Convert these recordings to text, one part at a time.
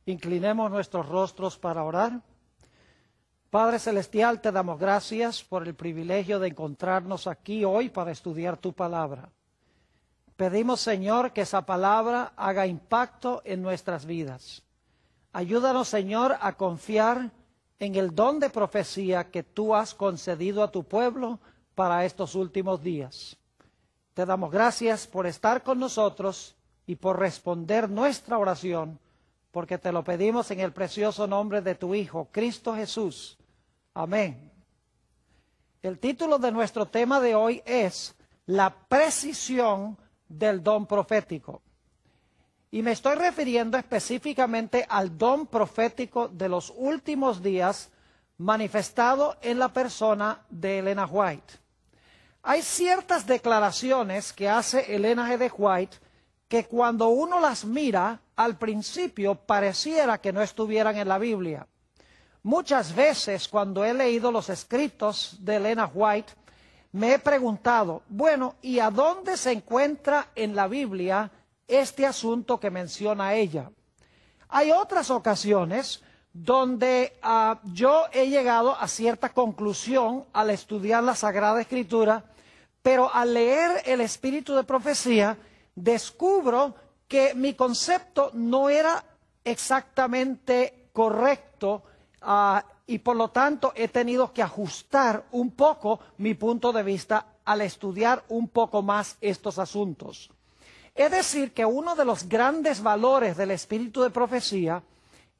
Inclinemos nuestros rostros para orar. Padre Celestial, te damos gracias por el privilegio de encontrarnos aquí hoy para estudiar tu palabra. Pedimos, Señor, que esa palabra haga impacto en nuestras vidas. Ayúdanos, Señor, a confiar en el don de profecía que tú has concedido a tu pueblo para estos últimos días. Te damos gracias por estar con nosotros y por responder nuestra oración, porque te lo pedimos en el precioso nombre de tu Hijo, Cristo Jesús. Amén. El título de nuestro tema de hoy es La precisión del don profético. Y me estoy refiriendo específicamente al don profético de los últimos días manifestado en la persona de Elena White. Hay ciertas declaraciones que hace Elena G. de White que cuando uno las mira, al principio pareciera que no estuvieran en la Biblia. Muchas veces cuando he leído los escritos de Elena White, me he preguntado, bueno, ¿y a dónde se encuentra en la Biblia este asunto que menciona ella? Hay otras ocasiones donde yo he llegado a cierta conclusión al estudiar la Sagrada Escritura, pero al leer el Espíritu de Profecía, descubro que mi concepto no era exactamente correcto y por lo tanto he tenido que ajustar un poco mi punto de vista al estudiar un poco más estos asuntos. Es decir, que uno de los grandes valores del Espíritu de Profecía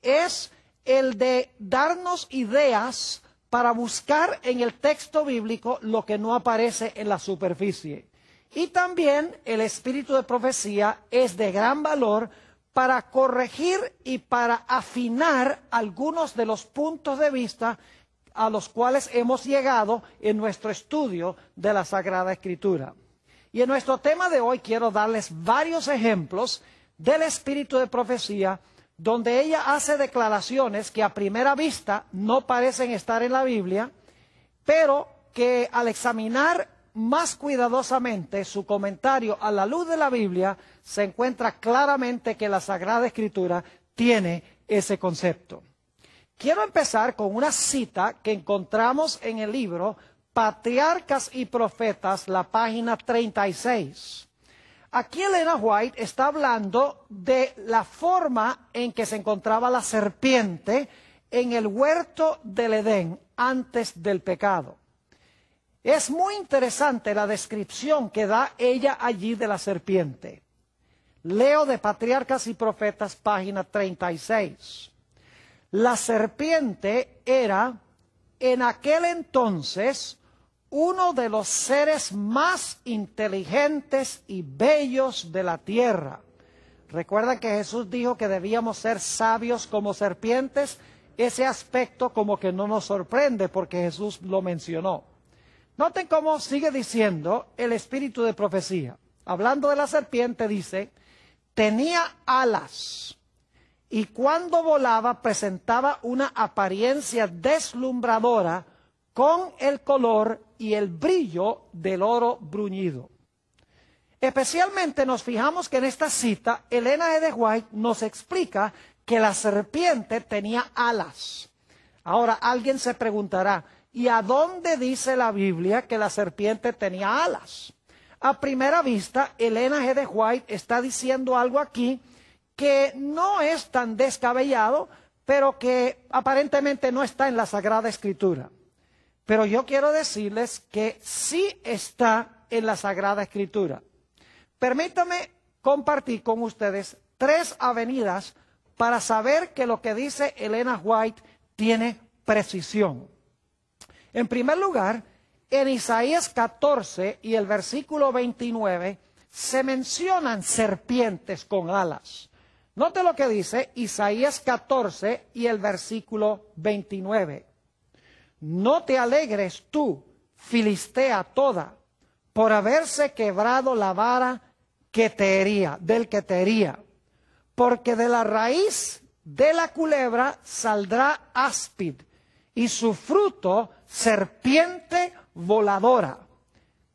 es el de darnos ideas para buscar en el texto bíblico lo que no aparece en la superficie. Y también el Espíritu de Profecía es de gran valor para corregir y para afinar algunos de los puntos de vista a los cuales hemos llegado en nuestro estudio de la Sagrada Escritura. Y en nuestro tema de hoy quiero darles varios ejemplos del Espíritu de Profecía donde ella hace declaraciones que a primera vista no parecen estar en la Biblia, pero que al examinar más cuidadosamente su comentario a la luz de la Biblia, se encuentra claramente que la Sagrada Escritura tiene ese concepto. Quiero empezar con una cita que encontramos en el libro Patriarcas y Profetas, la página 36. Aquí Elena White está hablando de la forma en que se encontraba la serpiente en el huerto del Edén antes del pecado. Es muy interesante la descripción que da ella allí de la serpiente. Leo de Patriarcas y Profetas, página 36. La serpiente era en aquel entonces uno de los seres más inteligentes y bellos de la tierra. Recuerdan que Jesús dijo que debíamos ser sabios como serpientes. Ese aspecto como que no nos sorprende porque Jesús lo mencionó. Noten cómo sigue diciendo el Espíritu de Profecía. Hablando de la serpiente dice, tenía alas y cuando volaba presentaba una apariencia deslumbradora con el color y el brillo del oro bruñido. Especialmente nos fijamos que en esta cita Elena G. de White nos explica que la serpiente tenía alas. Ahora alguien se preguntará, ¿y a dónde dice la Biblia que la serpiente tenía alas? A primera vista, Elena G. de White está diciendo algo aquí que no es tan descabellado, pero que aparentemente no está en la Sagrada Escritura. Pero yo quiero decirles que sí está en la Sagrada Escritura. Permítanme compartir con ustedes 3 avenidas para saber que lo que dice Elena White tiene precisión. En primer lugar, en Isaías 14 y el versículo 29 se mencionan serpientes con alas. Note lo que dice Isaías 14 y el versículo 29. No te alegres tú, Filistea toda, por haberse quebrado la vara que te hería, del que te hería, porque de la raíz de la culebra saldrá áspid, y su fruto serpiente voladora.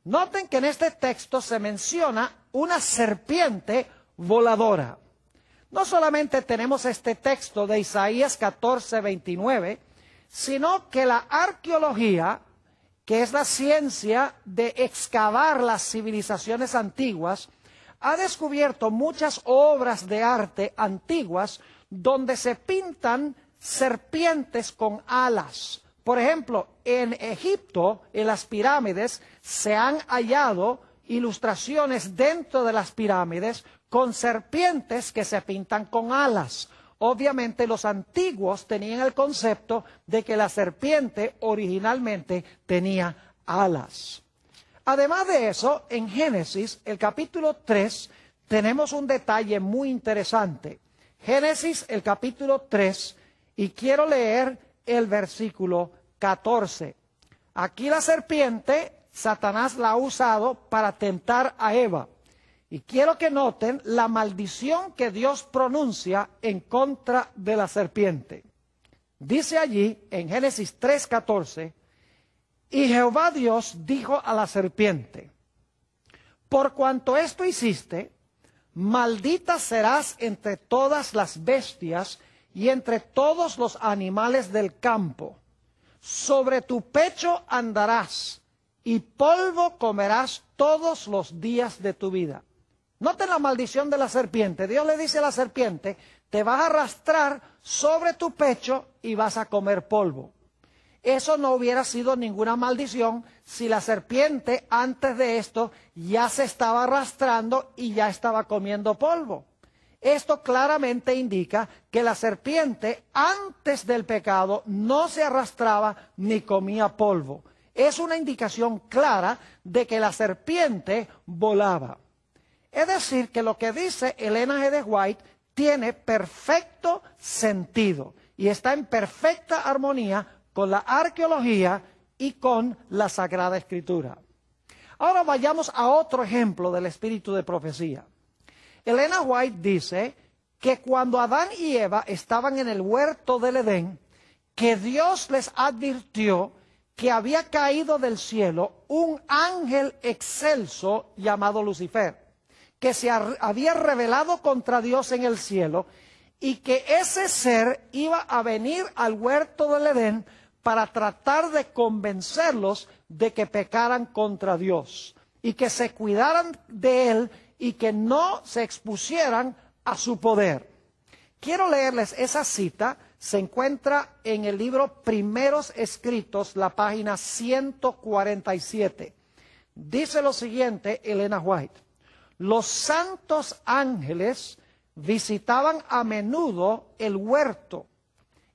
Noten que en este texto se menciona una serpiente voladora. No solamente tenemos este texto de Isaías 14:29, sino que la arqueología, que es la ciencia de excavar las civilizaciones antiguas, ha descubierto muchas obras de arte antiguas donde se pintan serpientes con alas. Por ejemplo, en Egipto, en las pirámides, se han hallado ilustraciones dentro de las pirámides con serpientes que se pintan con alas. Obviamente los antiguos tenían el concepto de que la serpiente originalmente tenía alas. Además de eso, en Génesis, el capítulo 3, tenemos un detalle muy interesante. Génesis, el capítulo 3, y quiero leer el versículo 14. Aquí la serpiente, Satanás la ha usado para tentar a Eva. Y quiero que noten la maldición que Dios pronuncia en contra de la serpiente. Dice allí, en Génesis 3:14, y Jehová Dios dijo a la serpiente, por cuanto esto hiciste, maldita serás entre todas las bestias y entre todos los animales del campo. Sobre tu pecho andarás y polvo comerás todos los días de tu vida. Noten la maldición de la serpiente. Dios le dice a la serpiente, te vas a arrastrar sobre tu pecho y vas a comer polvo. Eso no hubiera sido ninguna maldición si la serpiente antes de esto ya se estaba arrastrando y ya estaba comiendo polvo. Esto claramente indica que la serpiente antes del pecado no se arrastraba ni comía polvo. Es una indicación clara de que la serpiente volaba. Es decir, que lo que dice Elena G. de White tiene perfecto sentido y está en perfecta armonía con la arqueología y con la Sagrada Escritura. Ahora vayamos a otro ejemplo del espíritu de profecía. Elena White dice que cuando Adán y Eva estaban en el huerto del Edén, que Dios les advirtió que había caído del cielo un ángel excelso llamado Lucifer, que se había rebelado contra Dios en el cielo y que ese ser iba a venir al huerto del Edén para tratar de convencerlos de que pecaran contra Dios y que se cuidaran de él y que no se expusieran a su poder. Quiero leerles esa cita, se encuentra en el libro Primeros Escritos, la página 147. Dice lo siguiente Elena White, los santos ángeles visitaban a menudo el huerto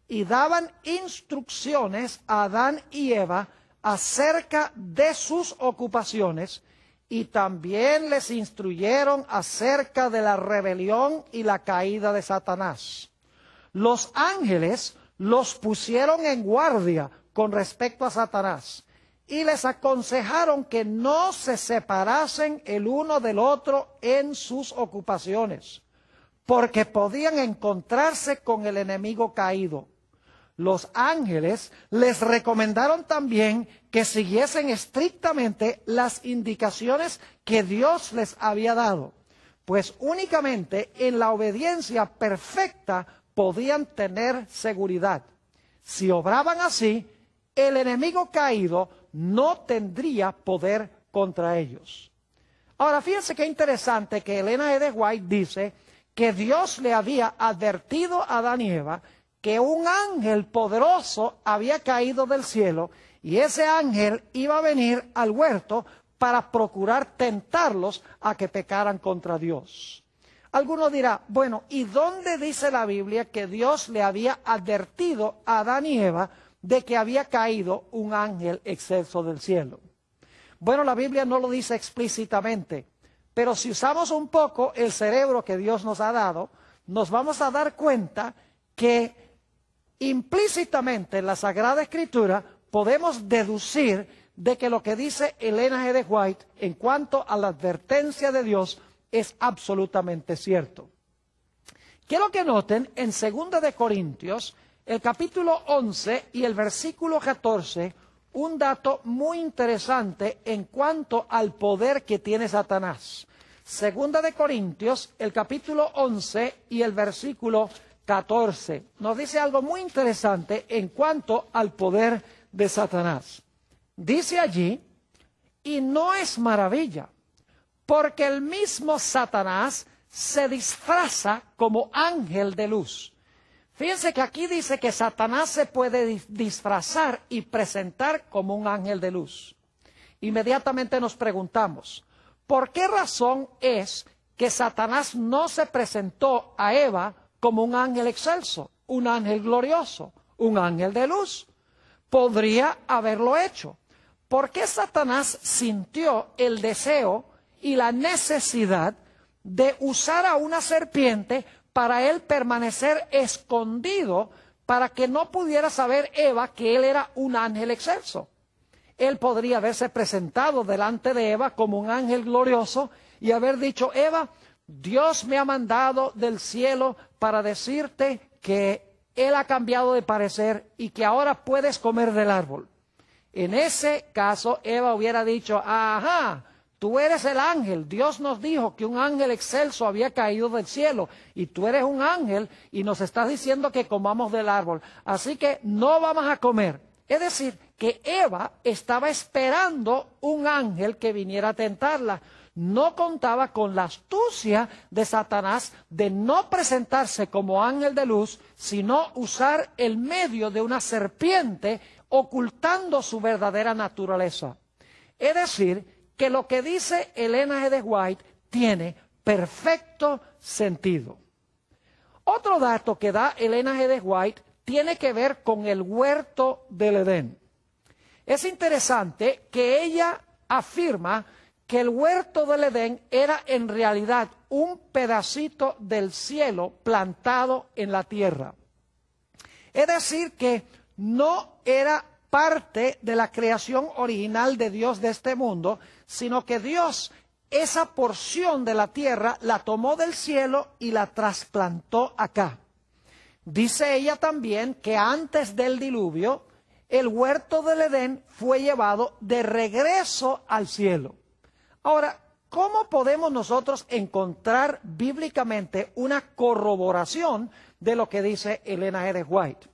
y daban instrucciones a Adán y Eva acerca de sus ocupaciones y también les instruyeron acerca de la rebelión y la caída de Satanás. Los ángeles los pusieron en guardia con respecto a Satanás y les aconsejaron que no se separasen el uno del otro en sus ocupaciones, porque podían encontrarse con el enemigo caído. Los ángeles les recomendaron también que siguiesen estrictamente las indicaciones que Dios les había dado, pues únicamente en la obediencia perfecta podían tener seguridad. Si obraban así, el enemigo caído no tendría poder contra ellos. Ahora, fíjense qué interesante que Elena G. White dice que Dios le había advertido a Adán y Eva que un ángel poderoso había caído del cielo y ese ángel iba a venir al huerto para procurar tentarlos a que pecaran contra Dios. Alguno dirá, bueno, ¿y dónde dice la Biblia que Dios le había advertido a Adán y Eva de que había caído un ángel excelso del cielo? Bueno, la Biblia no lo dice explícitamente, pero si usamos un poco el cerebro que Dios nos ha dado, nos vamos a dar cuenta que implícitamente en la Sagrada Escritura podemos deducir de que lo que dice Elena G. de White en cuanto a la advertencia de Dios es absolutamente cierto. Quiero que noten en 2 de Corintios, el capítulo 11 y el versículo 14, un dato muy interesante en cuanto al poder que tiene Satanás. Segunda de Corintios, el capítulo 11 y el versículo 14. Nos dice algo muy interesante en cuanto al poder de Satanás. Dice allí, y no es maravilla, porque el mismo Satanás se disfraza como ángel de luz. Fíjense que aquí dice que Satanás se puede disfrazar y presentar como un ángel de luz. Inmediatamente nos preguntamos, ¿por qué razón es que Satanás no se presentó a Eva como un ángel excelso, un ángel glorioso, un ángel de luz? Podría haberlo hecho. ¿Por qué Satanás sintió el deseo y la necesidad de usar a una serpiente para él permanecer escondido, para que no pudiera saber Eva que él era un ángel excelso? Él podría haberse presentado delante de Eva como un ángel glorioso y haber dicho, Eva, Dios me ha mandado del cielo para decirte que Él ha cambiado de parecer y que ahora puedes comer del árbol. En ese caso, Eva hubiera dicho, ajá, tú eres el ángel. Dios nos dijo que un ángel excelso había caído del cielo y tú eres un ángel y nos estás diciendo que comamos del árbol. Así que no vamos a comer. Es decir, que Eva estaba esperando un ángel que viniera a tentarla. No contaba con la astucia de Satanás de no presentarse como ángel de luz, sino usar el medio de una serpiente ocultando su verdadera naturaleza. Es decir, que lo que dice Elena G. de White tiene perfecto sentido. Otro dato que da Elena G. de White tiene que ver con el huerto del Edén. Es interesante que ella afirma que el huerto del Edén era en realidad un pedacito del cielo plantado en la tierra. Es decir, que no era parte de la creación original de Dios de este mundo, sino que Dios esa porción de la tierra la tomó del cielo y la trasplantó acá. Dice ella también que antes del diluvio, el huerto del Edén fue llevado de regreso al cielo. Ahora, ¿cómo podemos nosotros encontrar bíblicamente una corroboración de lo que dice Elena G. de White?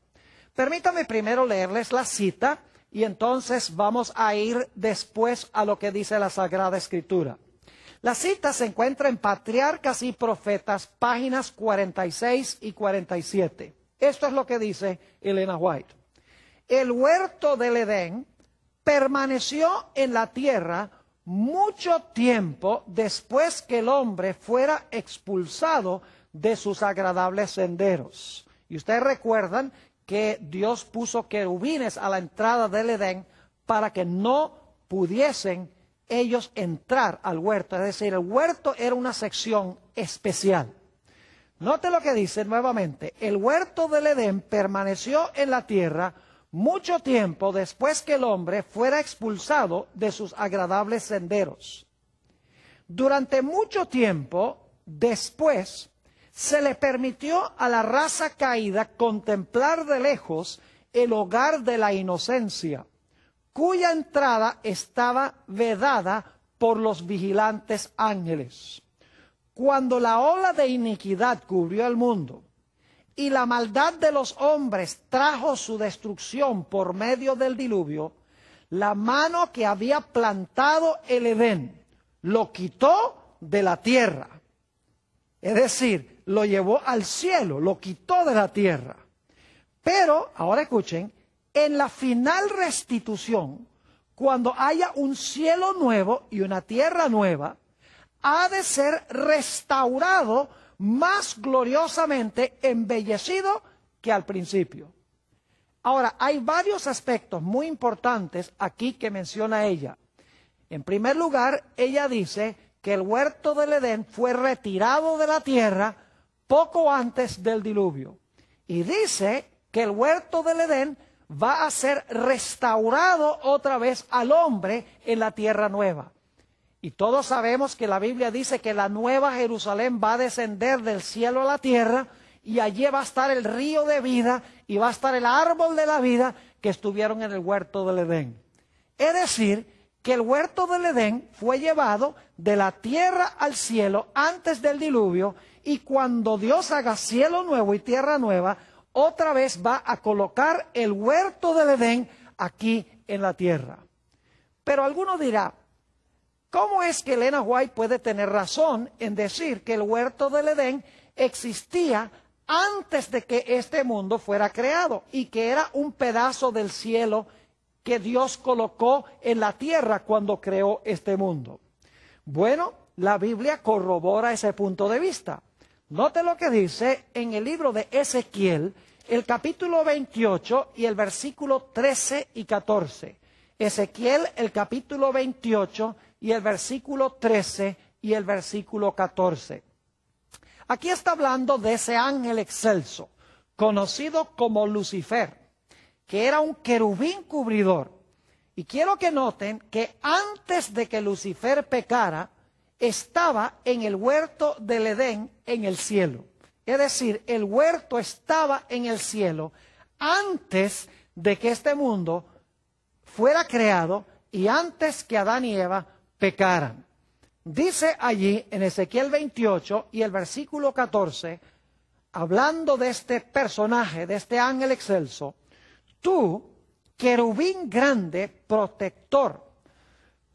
Permítame primero leerles la cita y entonces vamos a ir después a lo que dice la Sagrada Escritura. La cita se encuentra en Patriarcas y Profetas, páginas 46 y 47. Esto es lo que dice Elena White. El huerto del Edén permaneció en la tierra mucho tiempo después que el hombre fuera expulsado de sus agradables senderos. Y ustedes recuerdan que Dios puso querubines a la entrada del Edén para que no pudiesen ellos entrar al huerto. Es decir, el huerto era una sección especial. Note lo que dice nuevamente. El huerto del Edén permaneció en la tierra mucho tiempo después que el hombre fuera expulsado de sus agradables senderos. Durante mucho tiempo después se le permitió a la raza caída contemplar de lejos el hogar de la inocencia, cuya entrada estaba vedada por los vigilantes ángeles. Cuando la ola de iniquidad cubrió el mundo y la maldad de los hombres trajo su destrucción por medio del diluvio, la mano que había plantado el Edén lo quitó de la tierra. Es decir, lo llevó al cielo, lo quitó de la tierra. Pero, ahora escuchen, en la final restitución, cuando haya un cielo nuevo y una tierra nueva, ha de ser restaurado más gloriosamente embellecido que al principio. Ahora, hay varios aspectos muy importantes aquí que menciona ella. En primer lugar, ella dice que el huerto del Edén fue retirado de la tierra poco antes del diluvio. Y dice que el huerto del Edén va a ser restaurado otra vez al hombre en la tierra nueva. Y todos sabemos que la Biblia dice que la nueva Jerusalén va a descender del cielo a la tierra y allí va a estar el río de vida y va a estar el árbol de la vida que estuvieron en el huerto del Edén. Es decir, que el huerto del Edén fue llevado de la tierra al cielo antes del diluvio, y cuando Dios haga cielo nuevo y tierra nueva, otra vez va a colocar el huerto del Edén aquí en la tierra. Pero alguno dirá, ¿cómo es que Elena White puede tener razón en decir que el huerto del Edén existía antes de que este mundo fuera creado y que era un pedazo del cielo que Dios colocó en la tierra cuando creó este mundo? Bueno, la Biblia corrobora ese punto de vista. Note lo que dice en el libro de Ezequiel, el capítulo 28 y el versículo 13 y 14. Ezequiel, el capítulo 28 y el versículo 13 y el versículo 14. Aquí está hablando de ese ángel excelso, conocido como Lucifer, que era un querubín cubridor. Y quiero que noten que antes de que Lucifer pecara, estaba en el huerto del Edén en el cielo. Es decir, el huerto estaba en el cielo antes de que este mundo fuera creado y antes que Adán y Eva pecaran. Dice allí en Ezequiel 28 y el versículo 14, hablando de este personaje, de este ángel excelso: tú, querubín grande, protector,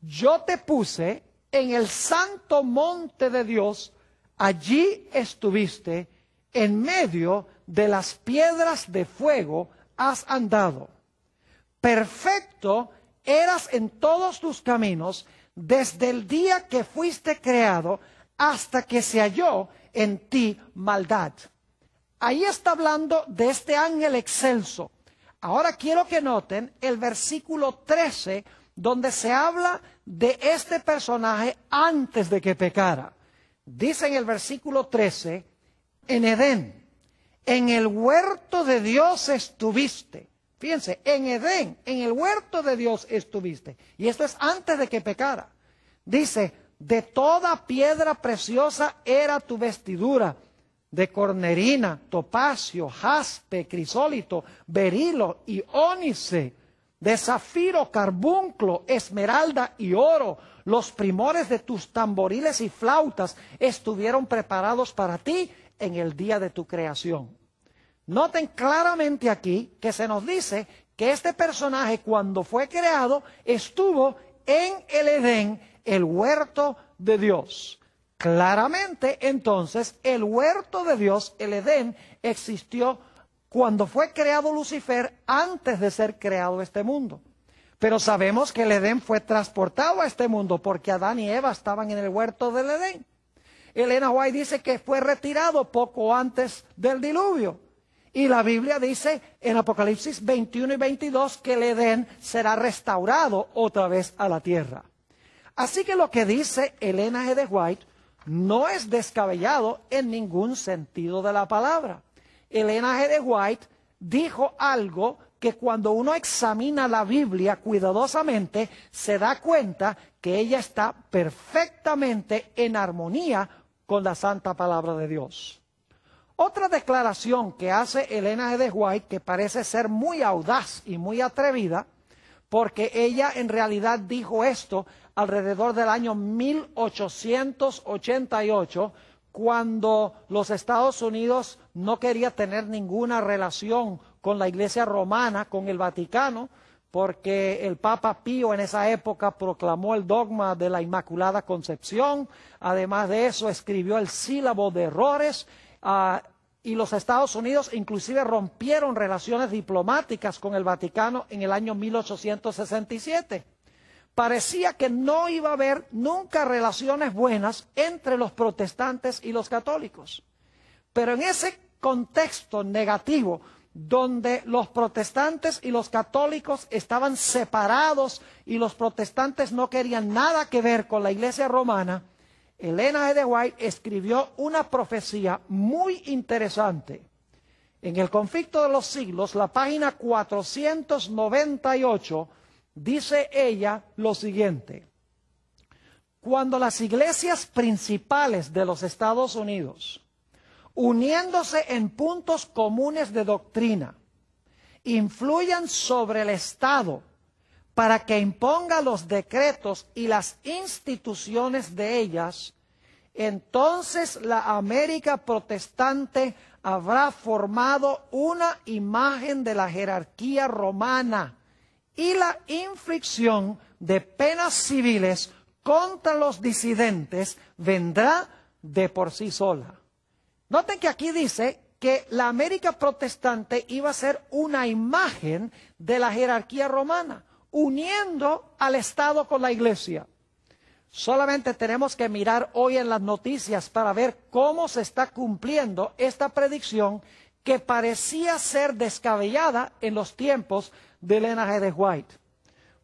yo te puse en el santo monte de Dios, allí estuviste, en medio de las piedras de fuego has andado. Perfecto eras en todos tus caminos, desde el día que fuiste creado hasta que se halló en ti maldad. Ahí está hablando de este ángel excelso. Ahora quiero que noten el versículo 13, donde se habla de este personaje antes de que pecara. Dice en el versículo 13, en Edén, en el huerto de Dios estuviste. Fíjense, en Edén, en el huerto de Dios estuviste. Y esto es antes de que pecara. Dice, de toda piedra preciosa era tu vestidura, de cornerina, topacio, jaspe, crisólito, berilo y ónice, de zafiro, carbunclo, esmeralda y oro. Los primores de tus tamboriles y flautas estuvieron preparados para ti en el día de tu creación. Noten claramente aquí que se nos dice que este personaje, cuando fue creado, estuvo en el Edén, el huerto de Dios. Claramente, entonces, el huerto de Dios, el Edén, existió cuando fue creado Lucifer, antes de ser creado este mundo. Pero sabemos que el Edén fue transportado a este mundo porque Adán y Eva estaban en el huerto del Edén. Elena White dice que fue retirado poco antes del diluvio. Y la Biblia dice en Apocalipsis 21 y 22 que el Edén será restaurado otra vez a la tierra. Así que lo que dice Elena G. White no es descabellado en ningún sentido de la palabra. Elena G. White dijo algo que cuando uno examina la Biblia cuidadosamente se da cuenta que ella está perfectamente en armonía con la santa palabra de Dios. Otra declaración que hace Elena G. White, que parece ser muy audaz y muy atrevida, porque ella en realidad dijo esto alrededor del año 1888, cuando los Estados Unidos no quería tener ninguna relación con la Iglesia Romana, con el Vaticano, porque el Papa Pío en esa época proclamó el dogma de la Inmaculada Concepción. Además de eso, escribió el sílabo de errores, y los Estados Unidos inclusive rompieron relaciones diplomáticas con el Vaticano en el año 1867. Parecía que no iba a haber nunca relaciones buenas entre los protestantes y los católicos. Pero en ese contexto negativo, donde los protestantes y los católicos estaban separados y los protestantes no querían nada que ver con la Iglesia Romana, Elena G. White escribió una profecía muy interesante. En el Conflicto de los Siglos, la página 498, dice ella lo siguiente: cuando las iglesias principales de los Estados Unidos, uniéndose en puntos comunes de doctrina, influyan sobre el Estado para que imponga los decretos y las instituciones de ellas, entonces la América protestante habrá formado una imagen de la jerarquía romana y la inflicción de penas civiles contra los disidentes vendrá de por sí sola. Noten que aquí dice que la América protestante iba a ser una imagen de la jerarquía romana, uniendo al Estado con la Iglesia. Solamente tenemos que mirar hoy en las noticias para ver cómo se está cumpliendo esta predicción que parecía ser descabellada en los tiempos de Elena G. de White.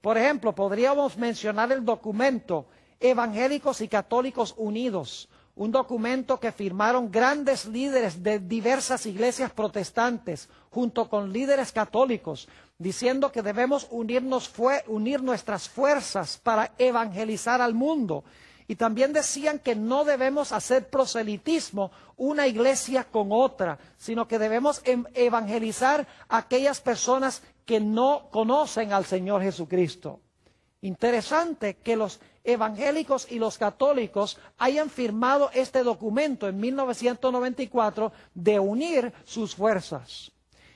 Por ejemplo, podríamos mencionar el documento Evangélicos y Católicos Unidos, un documento que firmaron grandes líderes de diversas iglesias protestantes junto con líderes católicos, diciendo que debemos unir nuestras fuerzas para evangelizar al mundo. Y también decían que no debemos hacer proselitismo una iglesia con otra, sino que debemos evangelizar a aquellas personas que no conocen al Señor Jesucristo. Interesante que los evangélicos y los católicos hayan firmado este documento en 1994 de unir sus fuerzas.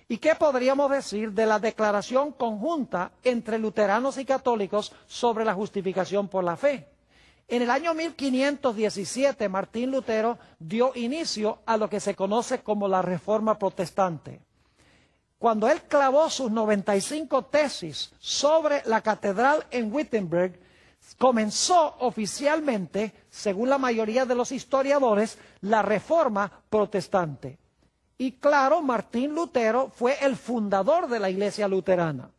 ¿Y qué podríamos decir de la declaración conjunta entre luteranos y católicos sobre la justificación por la fe? En el año 1517, Martín Lutero dio inicio a lo que se conoce como la Reforma Protestante. Cuando él clavó sus 95 tesis sobre la catedral en Wittenberg, comenzó oficialmente, según la mayoría de los historiadores, la Reforma Protestante. Y claro, Martín Lutero fue el fundador de la Iglesia Luterana.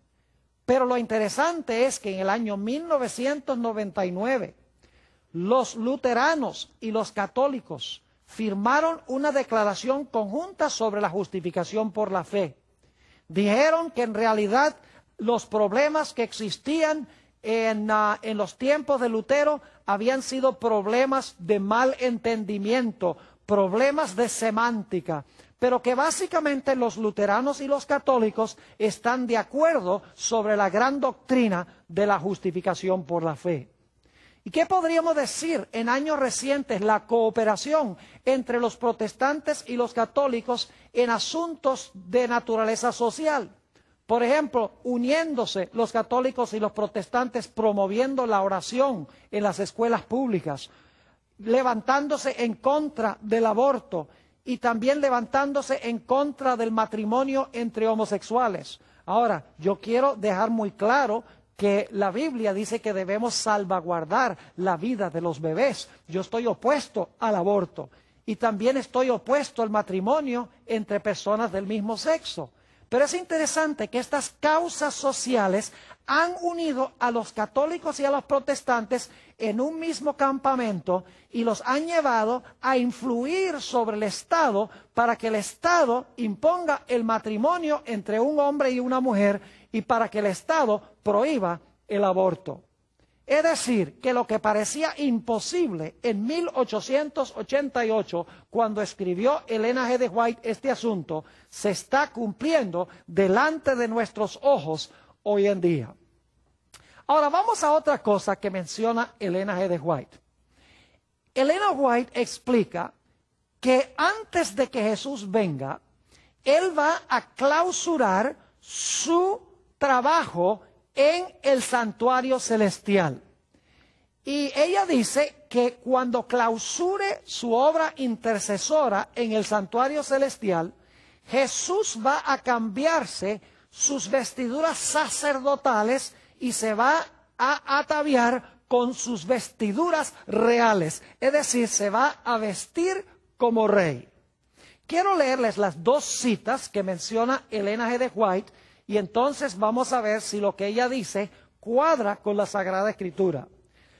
Pero lo interesante es que en el año 1999, los luteranos y los católicos firmaron una declaración conjunta sobre la justificación por la fe. Dijeron que en realidad los problemas que existían en los tiempos de Lutero habían sido problemas de mal entendimiento, problemas de semántica, pero que básicamente los luteranos y los católicos están de acuerdo sobre la gran doctrina de la justificación por la fe. ¿Y qué podríamos decir en años recientes? La cooperación entre los protestantes y los católicos en asuntos de naturaleza social. Por ejemplo, uniéndose los católicos y los protestantes promoviendo la oración en las escuelas públicas, levantándose en contra del aborto y también levantándose en contra del matrimonio entre homosexuales. Ahora, yo quiero dejar muy claro que la Biblia dice que debemos salvaguardar la vida de los bebés. Yo estoy opuesto al aborto y también estoy opuesto al matrimonio entre personas del mismo sexo. Pero es interesante que estas causas sociales han unido a los católicos y a los protestantes en un mismo campamento y los han llevado a influir sobre el Estado para que el Estado imponga el matrimonio entre un hombre y una mujer y para que el Estado prohíba el aborto. Es decir, que lo que parecía imposible en 1888, cuando escribió Elena G. de White este asunto, se está cumpliendo delante de nuestros ojos hoy en día. Ahora vamos a otra cosa que menciona Elena G. de White. Elena White explica que antes de que Jesús venga, Él va a clausurar su trabajo en el santuario celestial. Y ella dice que cuando clausure su obra intercesora en el santuario celestial, Jesús va a cambiarse sus vestiduras sacerdotales y se va a ataviar con sus vestiduras reales. Es decir, se va a vestir como rey. Quiero leerles las dos citas que menciona Elena G. de White y entonces vamos a ver si lo que ella dice cuadra con la Sagrada Escritura.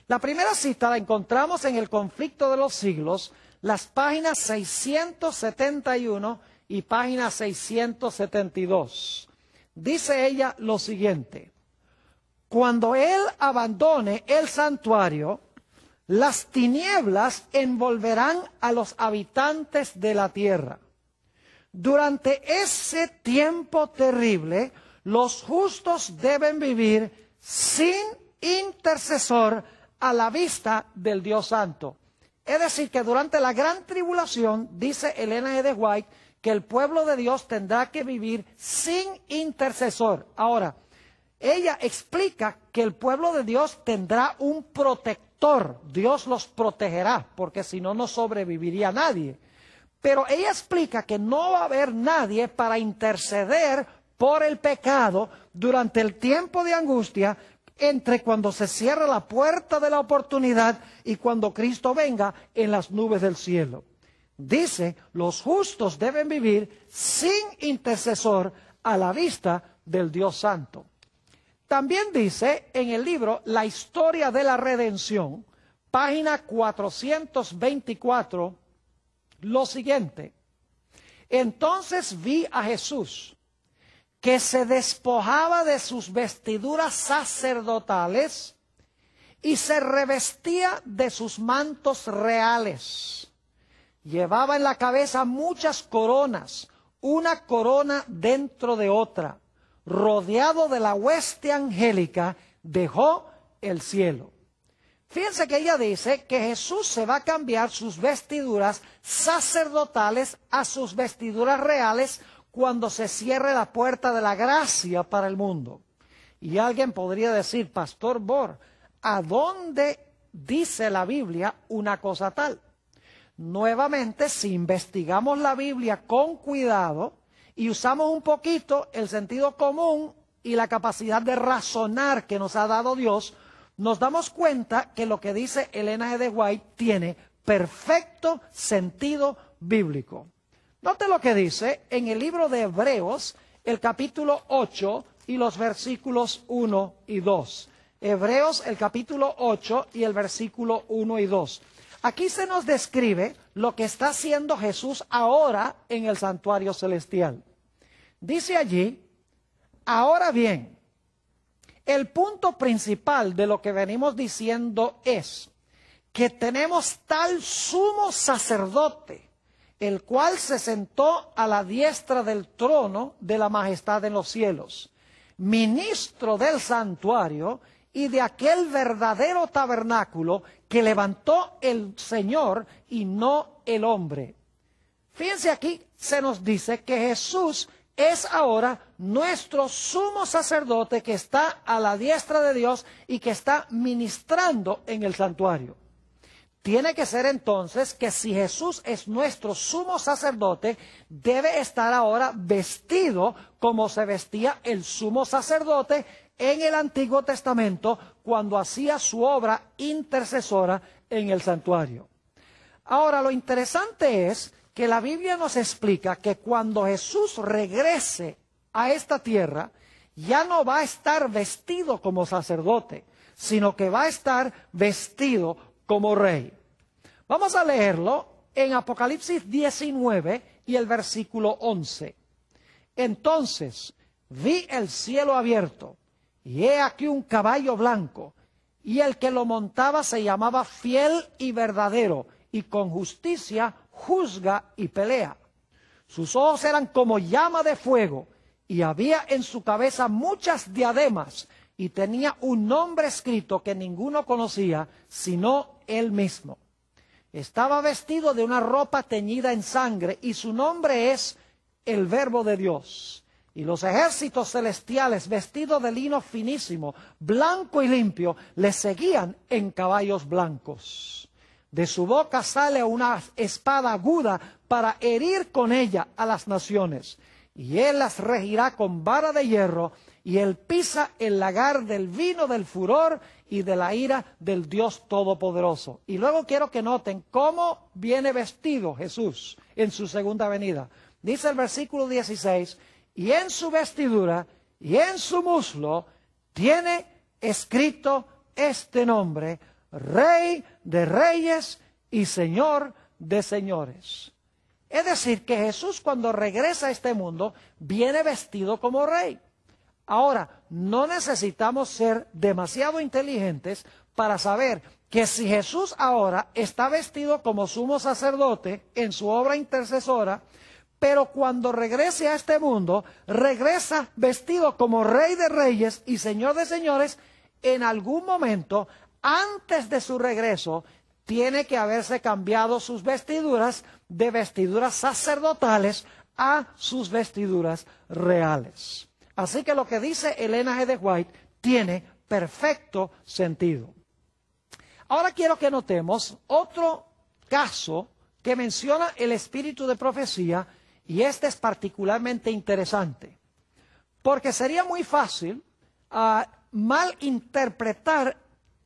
La primera cita la encontramos en el Conflicto de los Siglos, las páginas 671 y página 672. Dice ella lo siguiente: cuando Él abandone el santuario, las tinieblas envolverán a los habitantes de la tierra. Durante ese tiempo terrible, los justos deben vivir sin intercesor a la vista del Dios Santo. Es decir, que durante la gran tribulación, dice Elena G. de White, que el pueblo de Dios tendrá que vivir sin intercesor. Ahora, ella explica que el pueblo de Dios tendrá un protector. Dios los protegerá, porque si no, no sobreviviría nadie. Pero ella explica que no va a haber nadie para interceder por el pecado durante el tiempo de angustia, entre cuando se cierra la puerta de la oportunidad y cuando Cristo venga en las nubes del cielo. Dice, los justos deben vivir sin intercesor a la vista del Dios Santo. También dice en el libro La historia de la redención, página 424, lo siguiente: entonces vi a Jesús, que se despojaba de sus vestiduras sacerdotales y se revestía de sus mantos reales. Llevaba en la cabeza muchas coronas, una corona dentro de otra. Rodeado de la hueste angélica, dejó el cielo. Fíjense que ella dice que Jesús se va a cambiar sus vestiduras sacerdotales a sus vestiduras reales cuando se cierre la puerta de la gracia para el mundo. Y alguien podría decir, Pastor Bor, ¿a dónde dice la Biblia una cosa tal? Nuevamente, si investigamos la Biblia con cuidado y usamos un poquito el sentido común y la capacidad de razonar que nos ha dado Dios, nos damos cuenta que lo que dice Elena G. de White tiene perfecto sentido bíblico. Note lo que dice en el libro de Hebreos, el capítulo 8 y los versículos 1 y 2. Hebreos, el capítulo 8 y el versículo 1 y 2. Aquí se nos describe lo que está haciendo Jesús ahora en el santuario celestial. Dice allí, ahora bien, el punto principal de lo que venimos diciendo es que tenemos tal sumo sacerdote, el cual se sentó a la diestra del trono de la majestad en los cielos, ministro del santuario y de aquel verdadero tabernáculo que levantó el Señor y no el hombre. Fíjense, aquí se nos dice que Jesús es ahora nuestro sumo sacerdote que está a la diestra de Dios y que está ministrando en el santuario. Tiene que ser entonces que si Jesús es nuestro sumo sacerdote, debe estar ahora vestido como se vestía el sumo sacerdote en el Antiguo Testamento cuando hacía su obra intercesora en el santuario. Ahora, lo interesante es que la Biblia nos explica que cuando Jesús regrese a esta tierra, ya no va a estar vestido como sacerdote, sino que va a estar vestido como rey. Vamos a leerlo en Apocalipsis 19 y el versículo 11. Entonces vi el cielo abierto, y he aquí un caballo blanco, y el que lo montaba se llamaba Fiel y Verdadero, y con justicia juzga y pelea. Sus ojos eran como llama de fuego, y había en su cabeza muchas diademas, y tenía un nombre escrito que ninguno conocía, sino él mismo. Estaba vestido de una ropa teñida en sangre, y su nombre es el Verbo de Dios. Y los ejércitos celestiales, vestidos de lino finísimo, blanco y limpio, le seguían en caballos blancos. De su boca sale una espada aguda para herir con ella a las naciones. Y él las regirá con vara de hierro, y él pisa el lagar del vino del furor y de la ira del Dios Todopoderoso. Y luego quiero que noten cómo viene vestido Jesús en su segunda venida. Dice el versículo 16, y en su vestidura y en su muslo tiene escrito este nombre: Rey de Reyes y Señor de Señores. Es decir, que Jesús, cuando regresa a este mundo, viene vestido como rey. Ahora, no necesitamos ser demasiado inteligentes para saber que si Jesús ahora está vestido como sumo sacerdote en su obra intercesora, pero cuando regrese a este mundo, regresa vestido como Rey de Reyes y Señor de Señores, en algún momento, antes de su regreso, tiene que haberse cambiado sus vestiduras de vestiduras sacerdotales a sus vestiduras reales. Así que lo que dice Elena G. de White tiene perfecto sentido. Ahora quiero que notemos otro caso que menciona el espíritu de profecía, y este es particularmente interesante, porque sería muy fácil malinterpretar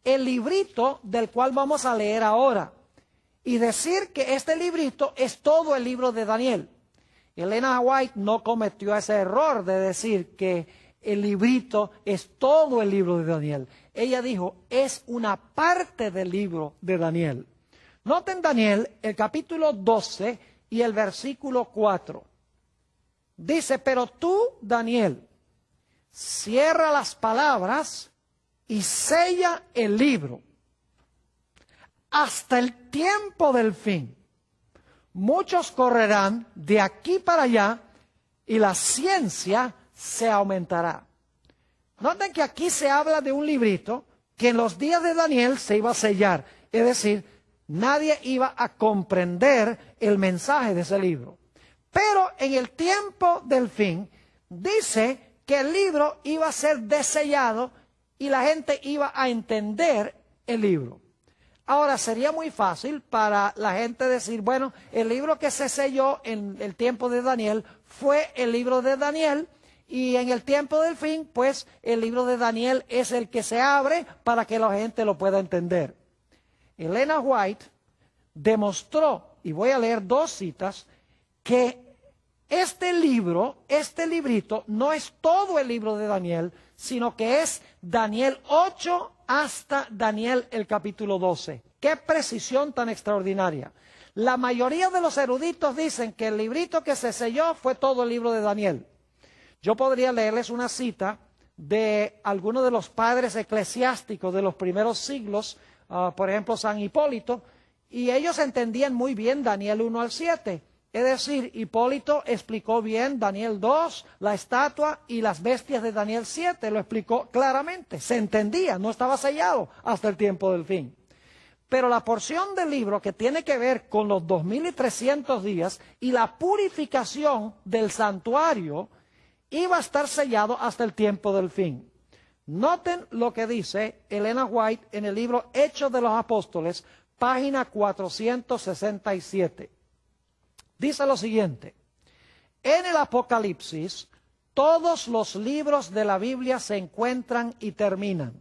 el librito del cual vamos a leer ahora y decir que este librito es todo el libro de Daniel. Elena White no cometió ese error de decir que el librito es todo el libro de Daniel. Ella dijo, es una parte del libro de Daniel. Noten Daniel, el capítulo 12 y el versículo 4. Dice, pero tú, Daniel, cierra las palabras y sella el libro hasta el tiempo del fin. Muchos correrán de aquí para allá y la ciencia se aumentará. Noten que aquí se habla de un librito que en los días de Daniel se iba a sellar. Es decir, nadie iba a comprender el mensaje de ese libro. Pero en el tiempo del fin dice que el libro iba a ser desellado y la gente iba a entender el libro. Ahora, sería muy fácil para la gente decir, bueno, el libro que se selló en el tiempo de Daniel fue el libro de Daniel, y en el tiempo del fin, pues, el libro de Daniel es el que se abre para que la gente lo pueda entender. Elena White demostró, y voy a leer dos citas, que este libro, este librito, no es todo el libro de Daniel, sino que es Daniel 8 hasta Daniel el capítulo 12. ¡Qué precisión tan extraordinaria! La mayoría de los eruditos dicen que el librito que se selló fue todo el libro de Daniel. Yo podría leerles una cita de algunos de los padres eclesiásticos de los primeros siglos, por ejemplo San Hipólito, y ellos entendían muy bien Daniel 1 al 7. Es decir, Hipólito explicó bien Daniel 2, la estatua y las bestias de Daniel 7, lo explicó claramente, se entendía, no estaba sellado hasta el tiempo del fin. Pero la porción del libro que tiene que ver con los 2300 días y la purificación del santuario iba a estar sellado hasta el tiempo del fin. Noten lo que dice Elena White en el libro Hechos de los Apóstoles, página 467. Dice lo siguiente: en el Apocalipsis todos los libros de la Biblia se encuentran y terminan.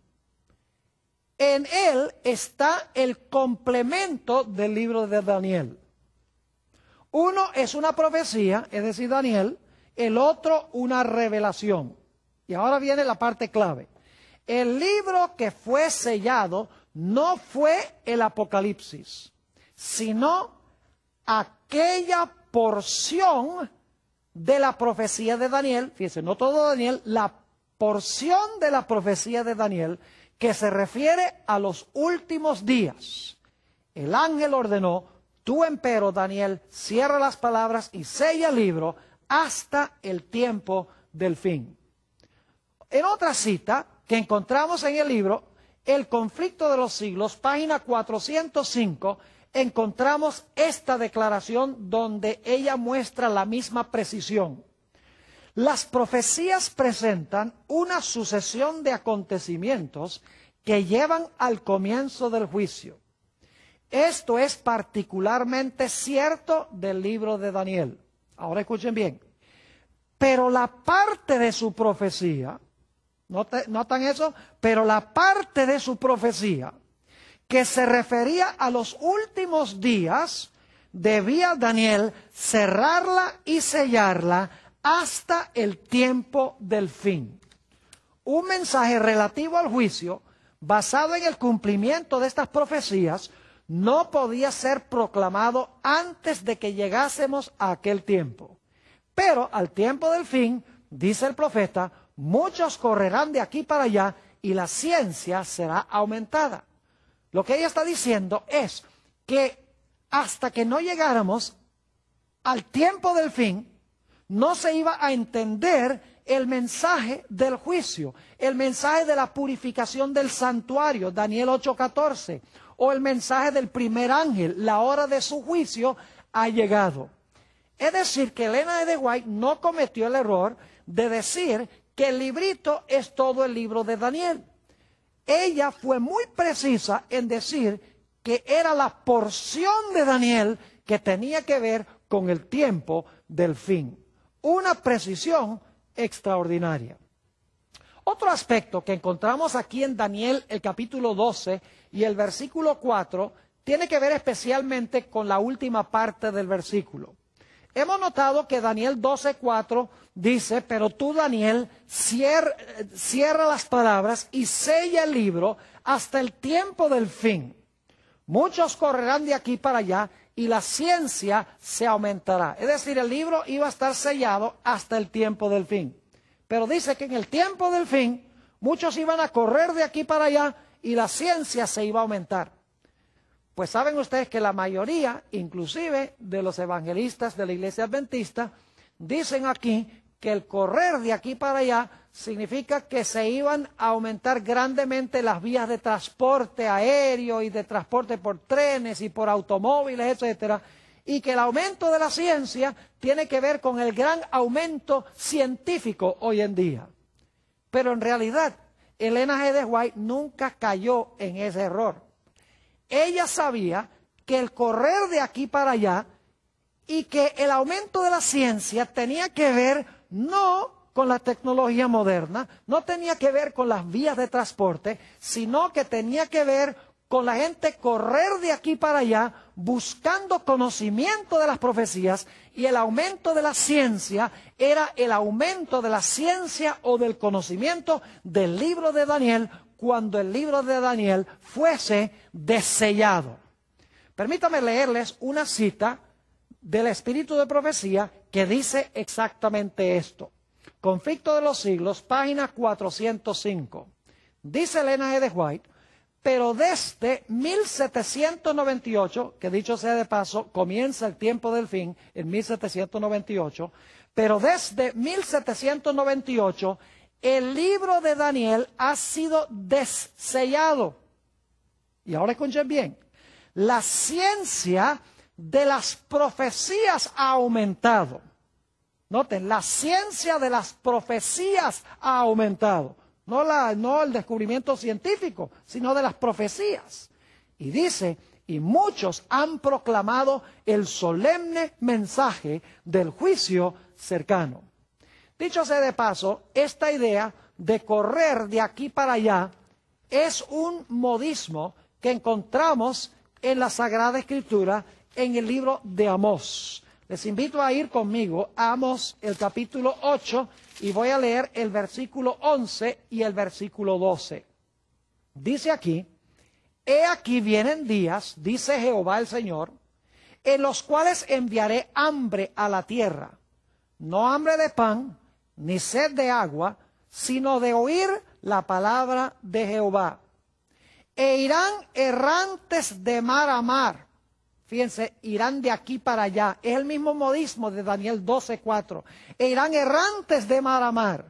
En él está el complemento del libro de Daniel. Uno es una profecía, es decir, Daniel, el otro una revelación. Y ahora viene la parte clave. El libro que fue sellado no fue el Apocalipsis, sino aquella porción de la profecía de Daniel, fíjense, no todo Daniel, la porción de la profecía de Daniel que se refiere a los últimos días. El ángel ordenó, tú empero, Daniel, cierra las palabras y sella el libro hasta el tiempo del fin. En otra cita que encontramos en el libro, El conflicto de los siglos, página 405, encontramos esta declaración donde ella muestra la misma precisión. Las profecías presentan una sucesión de acontecimientos que llevan al comienzo del juicio. Esto es particularmente cierto del libro de Daniel. Ahora escuchen bien. Pero la parte de su profecía, ¿notan eso? Pero la parte de su profecía que se refería a los últimos días, debía Daniel cerrarla y sellarla hasta el tiempo del fin. Un mensaje relativo al juicio, basado en el cumplimiento de estas profecías, no podía ser proclamado antes de que llegásemos a aquel tiempo. Pero al tiempo del fin, dice el profeta, muchos correrán de aquí para allá y la ciencia será aumentada. Lo que ella está diciendo es que hasta que no llegáramos al tiempo del fin, no se iba a entender el mensaje del juicio, el mensaje de la purificación del santuario, Daniel 8:14, o el mensaje del primer ángel, la hora de su juicio ha llegado. Es decir, que Elena G. White no cometió el error de decir que el librito es todo el libro de Daniel. Ella fue muy precisa en decir que era la porción de Daniel que tenía que ver con el tiempo del fin. Una precisión extraordinaria. Otro aspecto que encontramos aquí en Daniel, el capítulo 12 y el versículo 4, tiene que ver especialmente con la última parte del versículo. Hemos notado que Daniel 12:4 dice, pero tú, Daniel, cierra las palabras y sella el libro hasta el tiempo del fin. Muchos correrán de aquí para allá y la ciencia se aumentará. Es decir, el libro iba a estar sellado hasta el tiempo del fin. Pero dice que en el tiempo del fin, muchos iban a correr de aquí para allá y la ciencia se iba a aumentar. Pues saben ustedes que la mayoría, inclusive de los evangelistas de la iglesia adventista, dicen aquí que el correr de aquí para allá significa que se iban a aumentar grandemente las vías de transporte aéreo y de transporte por trenes y por automóviles, etcétera, y que el aumento de la ciencia tiene que ver con el gran aumento científico hoy en día. Pero en realidad, Elena G. White nunca cayó en ese error. Ella sabía que el correr de aquí para allá y que el aumento de la ciencia tenía que ver no con la tecnología moderna, no tenía que ver con las vías de transporte, sino que tenía que ver con la gente correr de aquí para allá buscando conocimiento de las profecías, y el aumento de la ciencia era el aumento de la ciencia o del conocimiento del libro de Daniel cuando el libro de Daniel fuese desellado. Permítame leerles una cita del Espíritu de Profecía que dice exactamente esto. Conflicto de los Siglos, página 405. Dice Elena G. White, pero desde 1798, que dicho sea de paso, comienza el tiempo del fin en 1798, pero desde 1798 el libro de Daniel ha sido desellado. Y ahora escuchen bien, la ciencia de las profecías ha aumentado. Noten, la ciencia de las profecías ha aumentado. No el descubrimiento científico, sino de las profecías. Y dice, y muchos han proclamado el solemne mensaje del juicio cercano. Dicho sea de paso, esta idea de correr de aquí para allá es un modismo que encontramos en la Sagrada Escritura en el libro de Amós. Les invito a ir conmigo a Amós, el capítulo 8, y voy a leer el versículo 11 y el versículo 12. Dice aquí, he aquí vienen días, dice Jehová el Señor, en los cuales enviaré hambre a la tierra, no hambre de pan, ni sed de agua, sino de oír la palabra de Jehová. E irán errantes de mar a mar. Fíjense, irán de aquí para allá. Es el mismo modismo de Daniel 12:4. E irán errantes de mar a mar.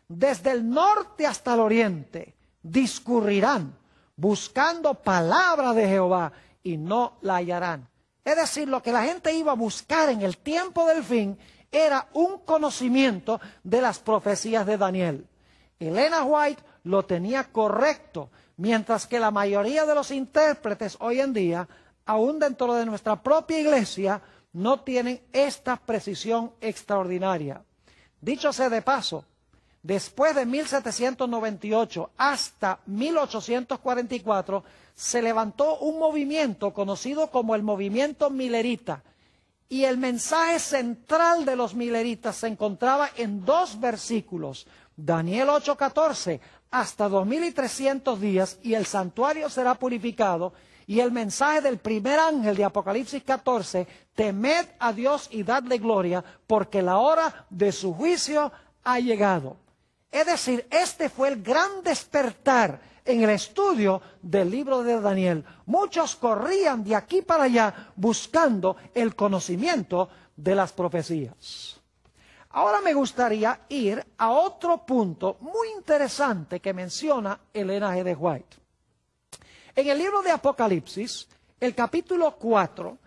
Desde el norte hasta el oriente discurrirán, buscando palabra de Jehová, y no la hallarán. Es decir, lo que la gente iba a buscar en el tiempo del fin era un conocimiento de las profecías de Daniel. Elena White lo tenía correcto, mientras que la mayoría de los intérpretes hoy en día, aún dentro de nuestra propia iglesia, no tienen esta precisión extraordinaria. Dicho sea de paso, después de 1798 hasta 1844, se levantó un movimiento conocido como el movimiento milerita, y el mensaje central de los mileritas se encontraba en dos versículos, Daniel 8:14, hasta 2300 días y el santuario será purificado, y el mensaje del primer ángel de Apocalipsis 14, temed a Dios y dadle gloria, porque la hora de su juicio ha llegado. Es decir, este fue el gran despertar en el estudio del libro de Daniel. Muchos corrían de aquí para allá buscando el conocimiento de las profecías. Ahora me gustaría ir a otro punto muy interesante que menciona Elena G. de White. En el libro de Apocalipsis, el capítulo 4,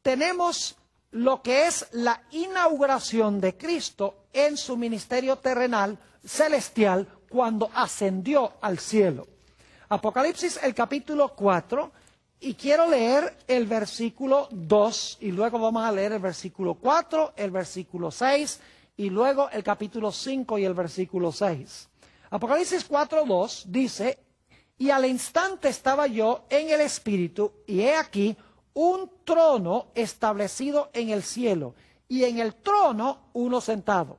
tenemos lo que es la inauguración de Cristo en su ministerio terrenal, celestial, cuando ascendió al cielo. Apocalipsis, el capítulo 4, y quiero leer el versículo 2, y luego vamos a leer el versículo 4, el versículo 6, y luego el capítulo 5 y el versículo 6. Apocalipsis 4:2 dice: y al instante estaba yo en el Espíritu, y he aquí un trono establecido en el cielo, y en el trono uno sentado.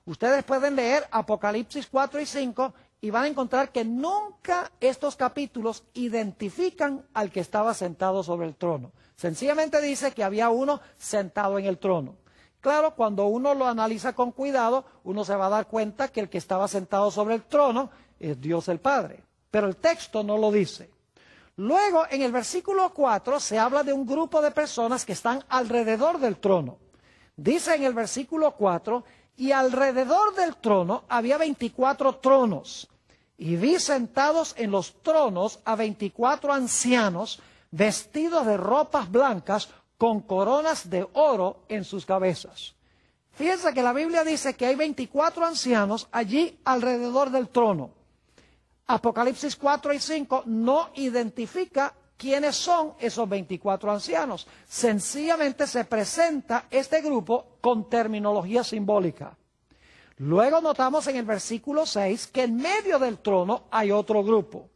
Ustedes pueden leer Apocalipsis 4 y 5 y van a encontrar que nunca estos capítulos identifican al que estaba sentado sobre el trono. Sencillamente dice que había uno sentado en el trono. Claro, cuando uno lo analiza con cuidado, uno se va a dar cuenta que el que estaba sentado sobre el trono es Dios el Padre. Pero el texto no lo dice. Luego, en el versículo 4, se habla de un grupo de personas que están alrededor del trono. Dice en el versículo 4, y alrededor del trono había 24 tronos, y vi sentados en los tronos a 24 ancianos, vestidos de ropas blancas, con coronas de oro en sus cabezas. Fíjense que la Biblia dice que hay 24 ancianos allí alrededor del trono. Apocalipsis 4 y 5 no identifica quiénes son esos 24 ancianos. Sencillamente se presenta este grupo con terminología simbólica. Luego notamos en el versículo 6 que en medio del trono hay otro grupo.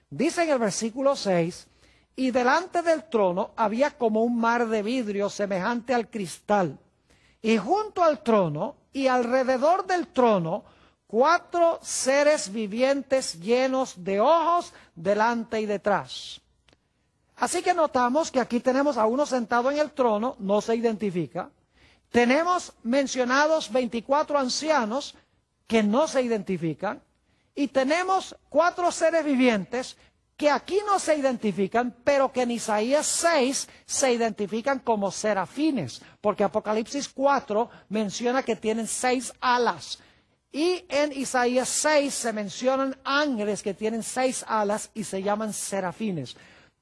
Dice en el versículo 6, y delante del trono había como un mar de vidrio semejante al cristal. Y junto al trono y alrededor del trono, 4 seres vivientes llenos de ojos delante y detrás. Así que notamos que aquí tenemos a uno sentado en el trono, no se identifica. Tenemos mencionados 24 ancianos que no se identifican. Y tenemos 4 seres vivientes que aquí no se identifican, pero que en Isaías 6 se identifican como serafines, porque Apocalipsis 4 menciona que tienen 6 alas. Y en Isaías 6 se mencionan ángeles que tienen 6 alas y se llaman serafines.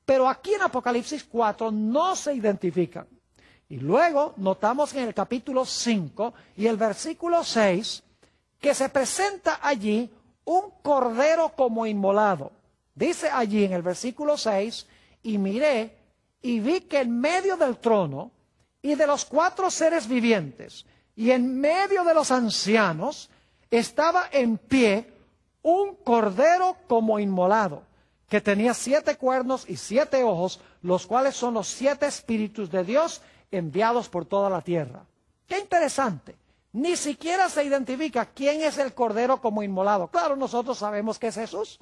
Pero aquí en Apocalipsis 4 no se identifican. Y luego notamos en el capítulo 5 y el versículo 6 que se presenta allí un cordero como inmolado. Dice allí en el versículo 6, y miré y vi que en medio del trono y de los 4 seres vivientes y en medio de los ancianos estaba en pie un cordero como inmolado, que tenía 7 cuernos y 7 ojos, los cuales son los 7 espíritus de Dios enviados por toda la tierra. ¡Qué interesante! Ni siquiera se identifica quién es el cordero como inmolado. Claro, nosotros sabemos que es Jesús,